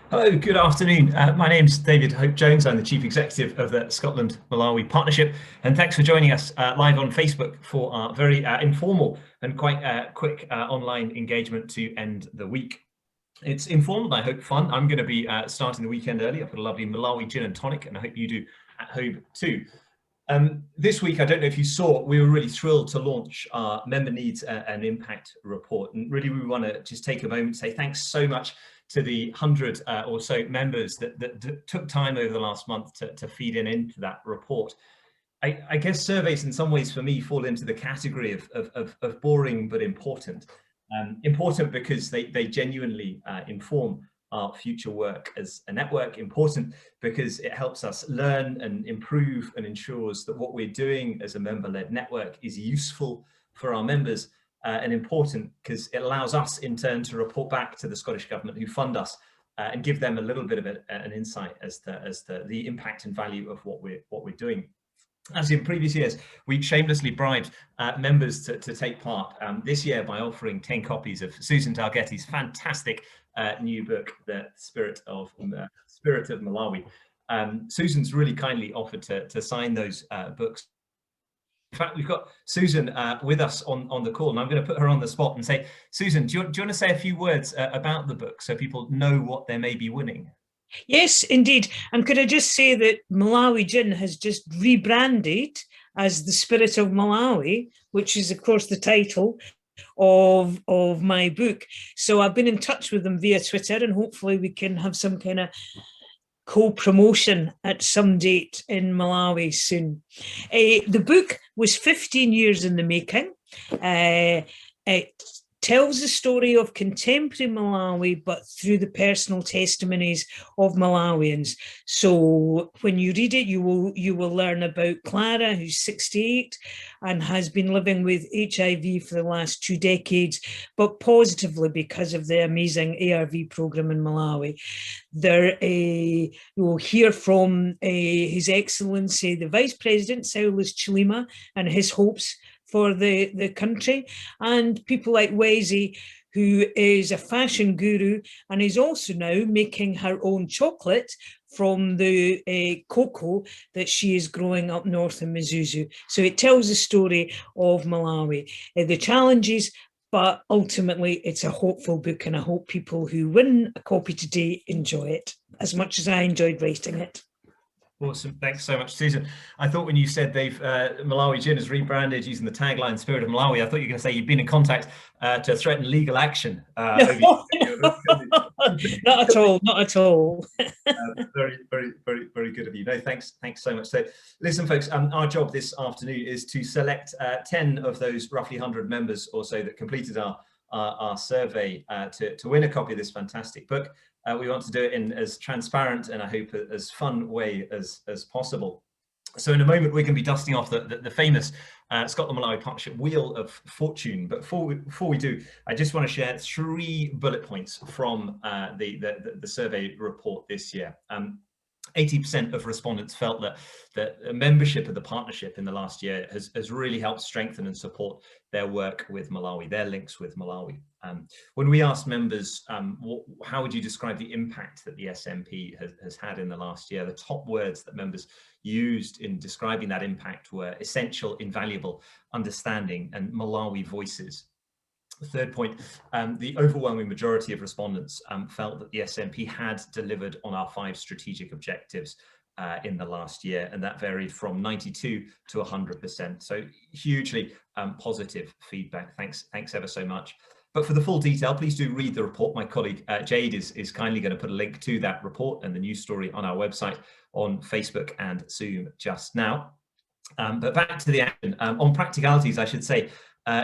Hello, good afternoon. My name's David Hope-Jones. I'm the Chief Executive of the Scotland-Malawi Partnership, and thanks for joining us live on Facebook for our very informal and quite quick online engagement to end the week. It's informal, I hope fun. I'm going to be starting the weekend early. I've got a lovely Malawi gin and tonic, and I hope you do at home too. This week, I don't know if you saw, we were really thrilled to launch our Member Needs and Impact report. And really, we want to just take a moment to say thanks so much to the 100 or so members that took time over the last month to feed into that report. I guess surveys in some ways for me fall into the category of boring but important. Important because they genuinely inform our future work as a network. Important because it helps us learn and improve and ensures that what we're doing as a member-led network is useful for our members, and important because it allows us in turn to report back to the Scottish Government who fund us and give them a little bit of an insight as to the impact and value of what we're doing. As in previous years, we shamelessly bribed members to take part this year by offering 10 copies of Susan Dalgetty's fantastic new book, The Spirit of Malawi. Susan's really kindly offered to sign those books. In fact, we've got Susan with us on the call, and I'm going to put her on the spot and say, Susan, do you want to say a few words about the book so people know what they may be winning? Yes, indeed. And could I just say that Malawi Gin has just rebranded as The Spirit of Malawi, which is, of course, the title of my book. So I've been in touch with them via Twitter, and hopefully we can have some kind of co-promotion at some date in Malawi soon. The book was 15 years in the making. It tells the story of contemporary Malawi, but through the personal testimonies of Malawians. So when you read it, you will learn about Clara, who's 68 and has been living with HIV for the last 2 decades, but positively because of the amazing ARV program in Malawi. You will hear from His Excellency, the Vice President, Saulus Chilima, and his hopes for the country, and people like Wezi, who is a fashion guru and is also now making her own chocolate from the cocoa that she is growing up north in Mzuzu. So it tells the story of Malawi, the challenges, but ultimately it's a hopeful book, and I hope people who win a copy today enjoy it as much as I enjoyed writing it. Awesome. Thanks so much, Susan. I thought when you said Malawi Gin has rebranded using the tagline Spirit of Malawi, I thought you were going to say you've been in contact to threaten legal action. No, not at all, not at all. Very, very, very, very good of you. No, thanks so much. So listen, folks, our job this afternoon is to select 10 of those roughly 100 members or so that completed our survey to win a copy of this fantastic book. We want to do it in as transparent and I hope as fun way as possible. So in a moment, we're going to be dusting off the famous Scotland-Malawi Partnership Wheel of Fortune. But before we do, I just want to share 3 bullet points from the survey report this year. 80% of respondents felt that membership of the partnership in the last year has really helped strengthen and support their work with Malawi, their links with Malawi. When we asked members, how would you describe the impact that the SNP has had in the last year, the top words that members used in describing that impact were essential, invaluable, understanding, and Malawi voices. The third point, the overwhelming majority of respondents felt that the SNP had delivered on our 5 strategic objectives in the last year, and that varied from 92 to 100%. So hugely positive feedback. Thanks ever so much. But for the full detail, please do read the report. My colleague Jade is kindly going to put a link to that report and the news story on our website, on Facebook and Zoom just now. But back to the action. On practicalities, I should say,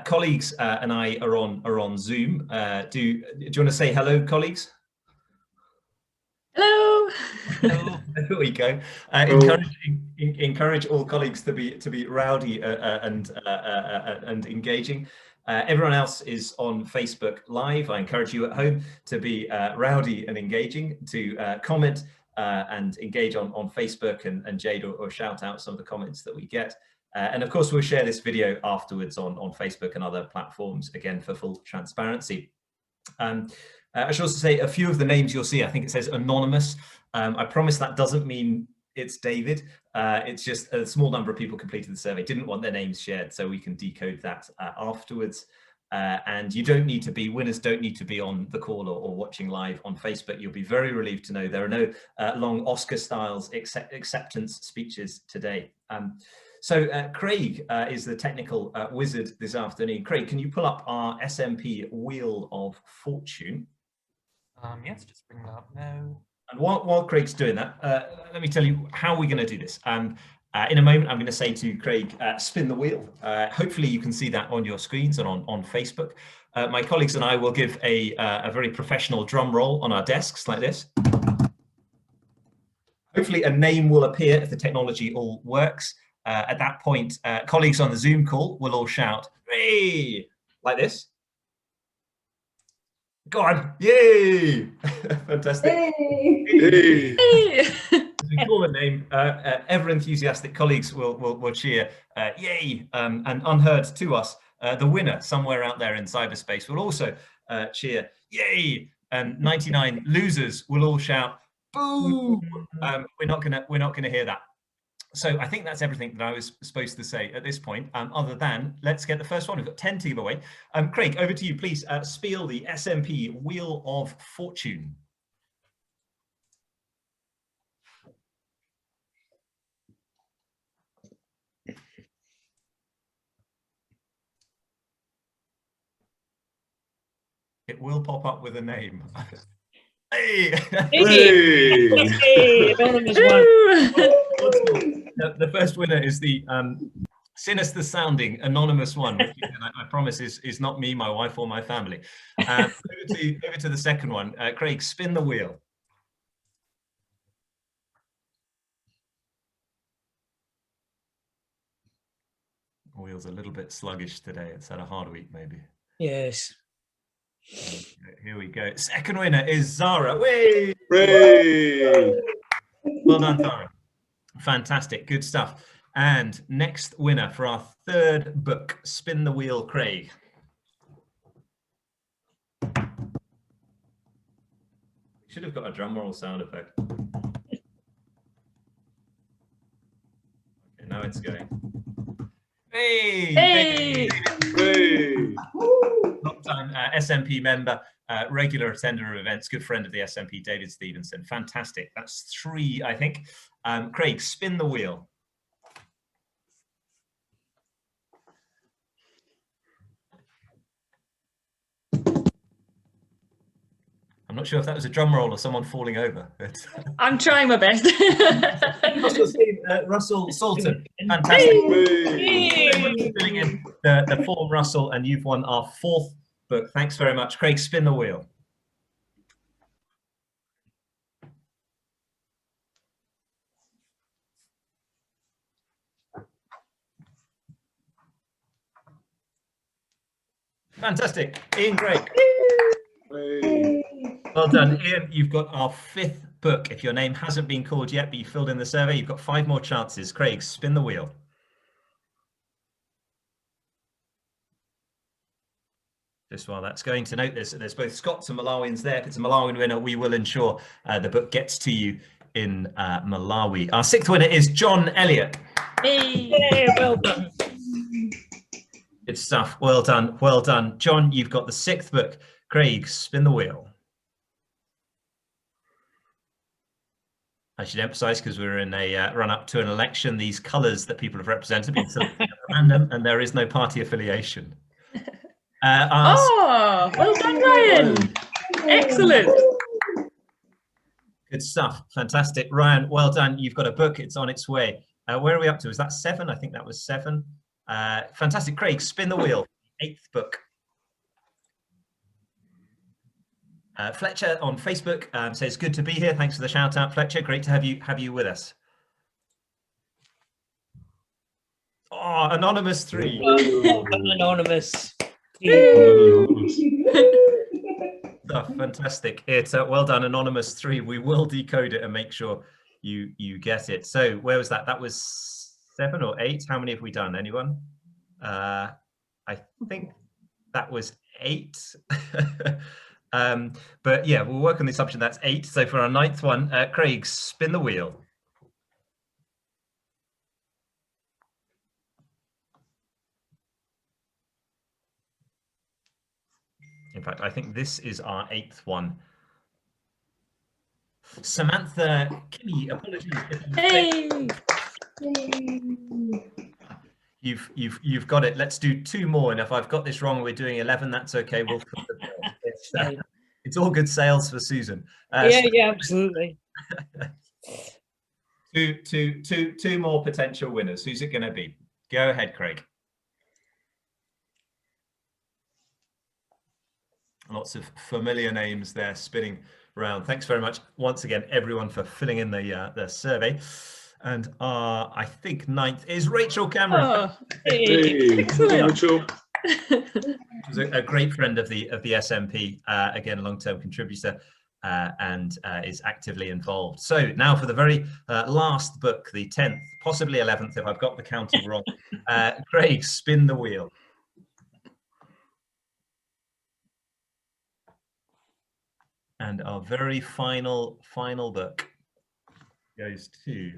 colleagues and I are on Zoom. Do you want to say hello, colleagues? Hello. There we go. Encourage all colleagues to be rowdy and engaging. Everyone else is on Facebook Live. I encourage you at home to be rowdy and engaging, to comment and engage on Facebook and Jade or shout out some of the comments that we get. And of course, we'll share this video afterwards on Facebook and other platforms, again, for full transparency. I should also say a few of the names you'll see, I think it says anonymous. I promise that doesn't mean it's David. It's just a small number of people completed the survey, didn't want their names shared, so we can decode that afterwards. And you don't need to be, winners don't need to be on the call or watching live on Facebook. You'll be very relieved to know there are no long Oscar-styles acceptance speeches today. So Craig is the technical wizard this afternoon. Craig, can you pull up our SMP Wheel of Fortune? Yes, just bring that up now. And while Craig's doing that, let me tell you how we're going to do this. In a moment, I'm going to say to Craig, spin the wheel. Hopefully you can see that on your screens and on Facebook. My colleagues and I will give a very professional drum roll on our desks like this. Hopefully a name will appear if the technology all works. At that point, colleagues on the Zoom call will all shout, "Hey!" like this. Go on, yay! Fantastic. Hey. Hey. As we call the name, ever enthusiastic colleagues will cheer, yay! And unheard to us, the winner somewhere out there in cyberspace will also cheer, yay! And 99 losers will all shout, boo! We're not gonna hear that. So I think that's everything that I was supposed to say at this point, other than let's get the first one. We've got 10 to give away. Craig, over to you, please. Spiel the SMP Wheel of Fortune. It will pop up with a name. Hey! Hey, anonymous one. The first winner is the sinister sounding anonymous one, which I promise is not me, my wife, or my family. Over to the second one. Craig, spin the wheel. The wheel's a little bit sluggish today. It's had a hard week, maybe. Yes. Here we go. Second winner is Zara. Way! Well done, Zara. Fantastic, good stuff. And next winner for our third book, Spin the Wheel, Craig. Should have got a drum roll sound effect. Okay, now it's going. Hey! Hey! Long-time SMP member, regular attender of events, good friend of the SMP, David Stevenson. Fantastic. That's 3, I think. Craig, spin the wheel. I'm not sure if that was a drum roll or someone falling over. I'm trying my best. Russell Salton, fantastic. Filling in the form, Russell, and you've won our 4th book. Thanks very much. Craig, spin the wheel. Fantastic. Ian Craig. Well done, Ian. You've got our 5th book. If your name hasn't been called yet, but you filled in the survey, you've got 5 more chances. Craig, spin the wheel. Just while that's going, to note there's both Scots and Malawians there. If it's a Malawian winner, we will ensure the book gets to you in Malawi. Our 6th winner is John Elliott. Hey! Yeah, well done. Good stuff. Well done. Well done. John, you've got the 6th book. Craig, spin the wheel. I should emphasize, because we're in a run up to an election, these colours that people have represented have been selected at random, and there is no party affiliation. Oh, well done, Ryan. Excellent. Good stuff. Fantastic. Ryan, well done. You've got a book. It's on its way. Where are we up to? Was that 7? I think that was 7. Fantastic. Craig, spin the wheel. 8th book. Fletcher on Facebook says, good to be here. Thanks for the shout out, Fletcher. Great to have you with us. Oh, Anonymous 3. Well done, anonymous. Fantastic. It's well done, Anonymous 3. We will decode it and make sure you get it. So where was that? That was 7 or 8. How many have we done? Anyone? I think that was 8. But yeah, we'll work on the assumption that's 8. So for our 9th one, Craig, spin the wheel. In fact, I think this is our 8th one. Samantha Kinney, apologies. Hey. You've got it. Let's do 2 more, and if I've got this wrong, we're doing 11. That's okay. We'll it's all good sales for Susan. Yeah, absolutely. Two more potential winners. Who's it going to be? Go ahead, Craig. Lots of familiar names there spinning around. Thanks very much once again, everyone, for filling in the survey. And I think 9th is Rachel Cameron. Oh, Hey, excellent. Rachel. She's a great friend of the SMP, again, a long-term contributor, and is actively involved. So now for the very last book, the 10th, possibly 11th, if I've got the counting wrong. Craig, spin the wheel. And our very final book goes to...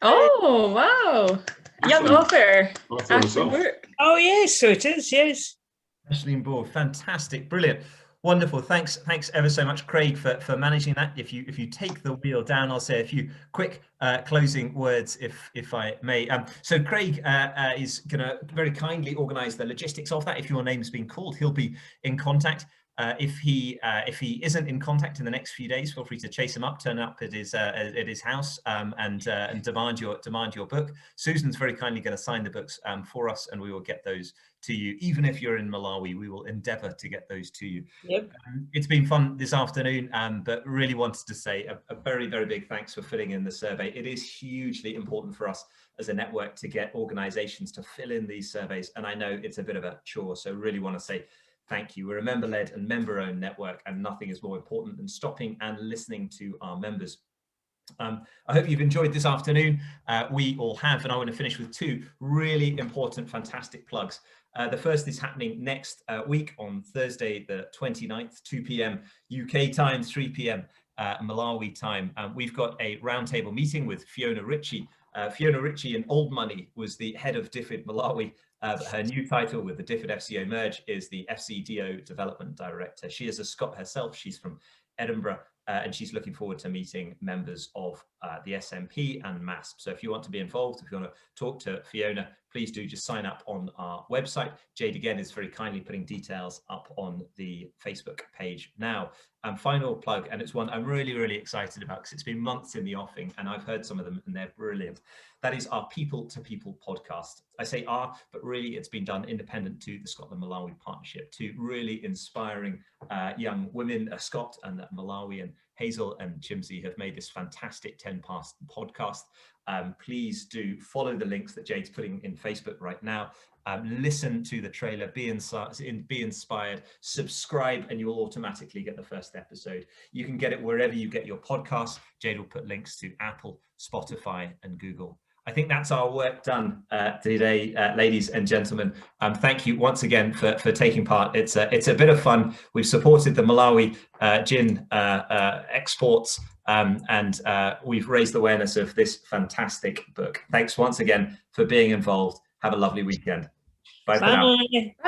Oh, wow. Young author. Author Ashley herself. Burke. Oh, yes, so it is, yes. Aisling Board, fantastic, brilliant, wonderful. Thanks ever so much, Craig, for managing that. If you take the wheel down, I'll say a few quick closing words, if I may. So Craig is going to very kindly organise the logistics of that. If your name's been called, he'll be in contact. If he isn't in contact in the next few days, feel free to chase him up, turn up at his house, and demand your book. Susan's very kindly going to sign the books for us, and we will get those to you. Even if you're in Malawi, we will endeavour to get those to you. Yep. It's been fun this afternoon, but really wanted to say a very, very big thanks for filling in the survey. It is hugely important for us as a network to get organisations to fill in these surveys, and I know it's a bit of a chore, so really want to say thank you. We're a member-led and member-owned network, and nothing is more important than stopping and listening to our members. I hope you've enjoyed this afternoon. We all have, and I want to finish with 2 really important, fantastic plugs. The first is happening next week on Thursday, the 29th, 2 p.m. UK time, 3 p.m. Malawi time. We've got a roundtable meeting with Fiona Ritchie. Fiona Ritchie in old money was the head of DFID Malawi. Her new title with the DFID FCO merge is the FCDO Development Director. She is a Scot herself. She's from Edinburgh, and she's looking forward to meeting members of the SMP and MASP. So if you want to be involved, if you want to talk to Fiona, please do just sign up on our website. Jade, again, is very kindly putting details up on the Facebook page now. Final plug, and it's one I'm really, really excited about because it's been months in the offing, and I've heard some of them and they're brilliant. That is our People to People podcast. I say our, but really it's been done independent to the Scotland Malawi Partnership, to really inspiring young women. Scott and Malawi and Hazel and Chimsey have made this fantastic 10-part podcast. Please do follow the links that Jade's putting in Facebook right now. Listen to the trailer, be inspired, subscribe, and you'll automatically get the first episode. You can get it wherever you get your podcasts. Jade will put links to Apple, Spotify, and Google. I think that's our work done today, ladies and gentlemen. Thank you once again for taking part. It's a bit of fun. We've supported the Malawi gin exports, and we've raised awareness of this fantastic book. Thanks once again for being involved. Have a lovely weekend. Bye for now. Bye.